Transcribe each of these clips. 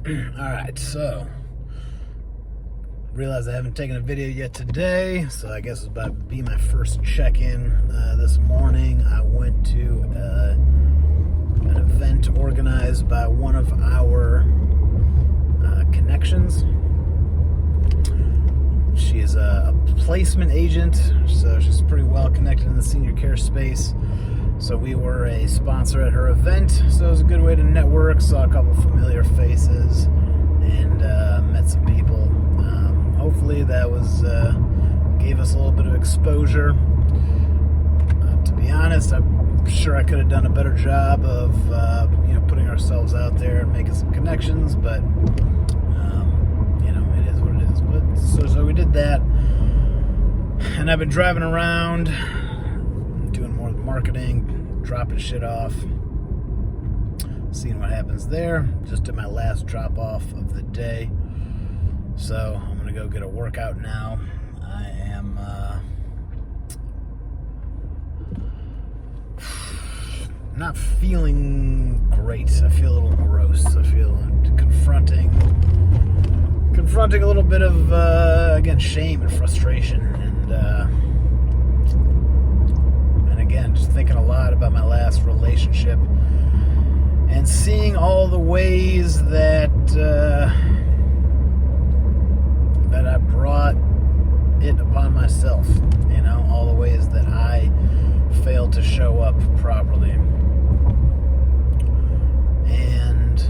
Alright, so realize I haven't taken a video yet today, so I guess it's about to be my first check-in. This morning I went to an event organized by one of our connections. She is a placement agent, so she's pretty well connected in the senior care space. So we were a sponsor at her event, so it was a good way to network, saw a couple familiar faces, and met some people. Hopefully that gave us a little bit of exposure. To be honest, I'm sure I could have done a better job of putting ourselves out there and making some connections, but it is what it is. But so we did that, and I've been driving around doing more marketing, dropping shit off, seeing what happens there. Just did my last drop off of the day, so I'm gonna go get a workout now. I am not feeling great. I feel a little gross. I feel confronting a little bit of again, shame and frustration, and again, just thinking a lot about my last relationship and seeing all the ways that I brought it upon myself. All the ways that I failed to show up properly. And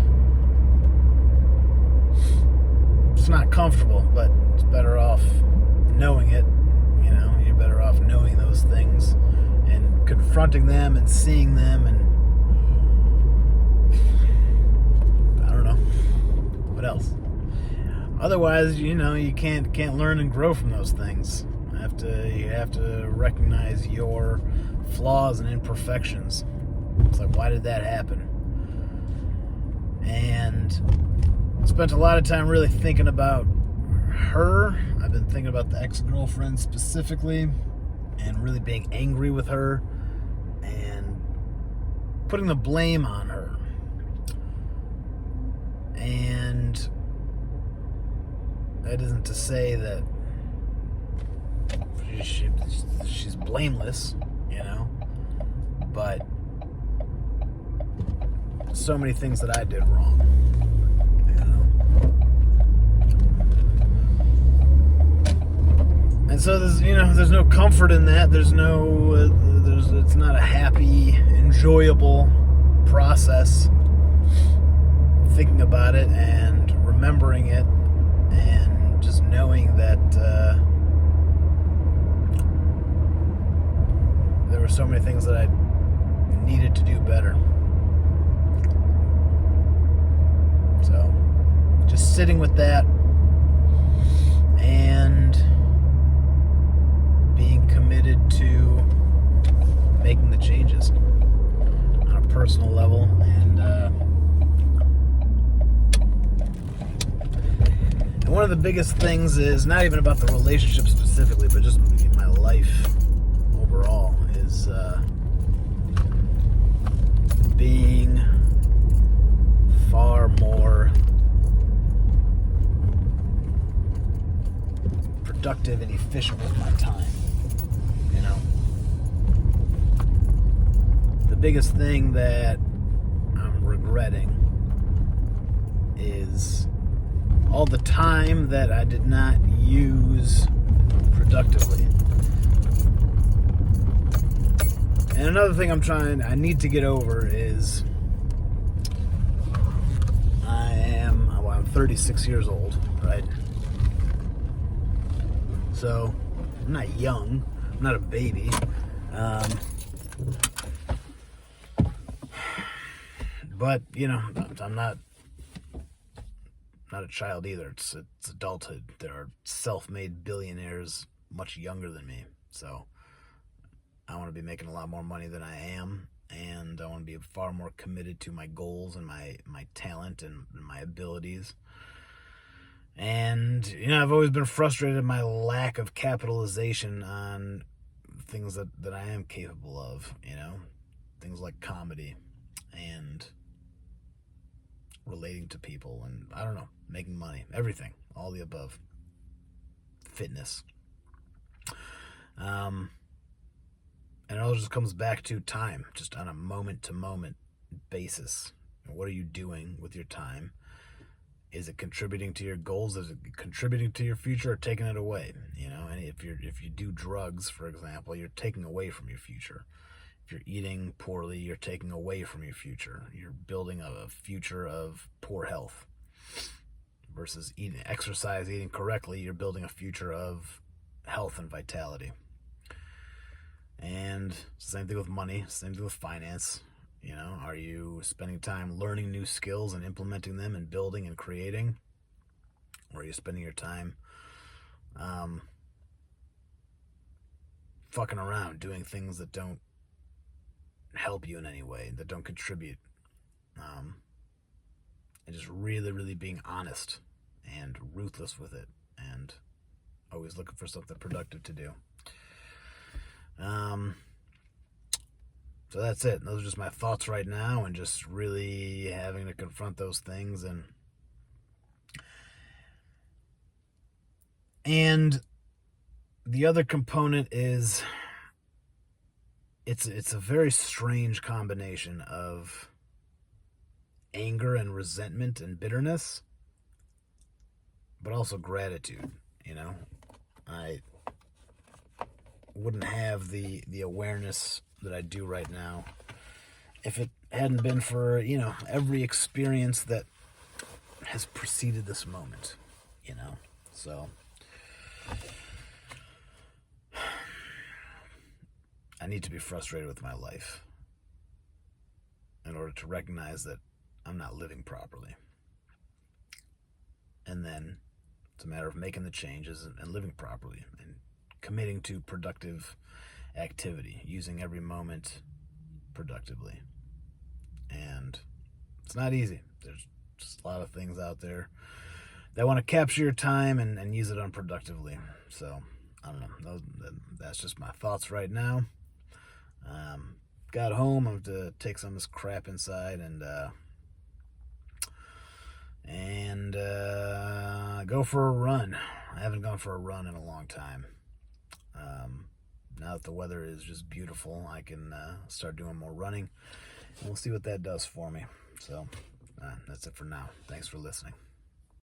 it's not comfortable, but it's better off knowing it. You're better off knowing those things and confronting them and seeing them, and I don't know what else. Otherwise, you can't learn and grow from those things. You have to recognize your flaws and imperfections. It's like, why did that happen? And I spent a lot of time really thinking about her. I've been thinking about the ex-girlfriend specifically, and really being angry with her and putting the blame on her. And that isn't to say that she's blameless, but so many things that I did wrong, And so there's no comfort in that. It's not a happy, enjoyable process thinking about it and remembering it, and just knowing that there were so many things that I needed to do better. So, just sitting with that and being committed to making the changes on a personal level, and one of the biggest things is not even about the relationship specifically, but just my life overall, is being far more productive and efficient with my time. The biggest thing that I'm regretting is all the time that I did not use productively. And another thing I need to get over is I'm 36 years old, right? So I'm not young, I'm not a baby. But I'm not a child either. It's adulthood. There are self-made billionaires much younger than me. So I want to be making a lot more money than I am, and I want to be far more committed to my goals and my talent and my abilities. And I've always been frustrated at my lack of capitalization on things that I am capable of, things like comedy and relating to people, and I don't know, making money, everything, all the above. Fitness. And it all just comes back to time, just on a moment to moment basis. What are you doing with your time? Is it contributing to your goals? Is it contributing to your future or taking it away? And if you do drugs, for example, you're taking away from your future. If you're eating poorly, you're taking away from your future. You're building a future of poor health. Versus eating correctly, you're building a future of health and vitality. And same thing with money, same thing with finance. Are you spending time learning new skills and implementing them and building and creating? Or are you spending your time fucking around, doing things that don't help you in any way, that don't contribute? And just really, really being honest and ruthless with it, and always looking for something productive to do. So that's it. Those are just my thoughts right now, and just really having to confront those things. And the other component is it's a very strange combination of anger and resentment and bitterness, but also gratitude. I wouldn't have the awareness that I do right now if it hadn't been for every experience that has preceded this moment. So I need to be frustrated with my life in order to recognize that I'm not living properly. And then it's a matter of making the changes and living properly and committing to productive activity, using every moment productively. And it's not easy. There's just a lot of things out there that want to capture your time and use it unproductively. So I don't know. That's just my thoughts right now. Got home. I'm going to take some of this crap inside and go for a run. I haven't gone for a run in a long time. Now that the weather is just beautiful, I can start doing more running. And we'll see what that does for me. So that's it for now. Thanks for listening.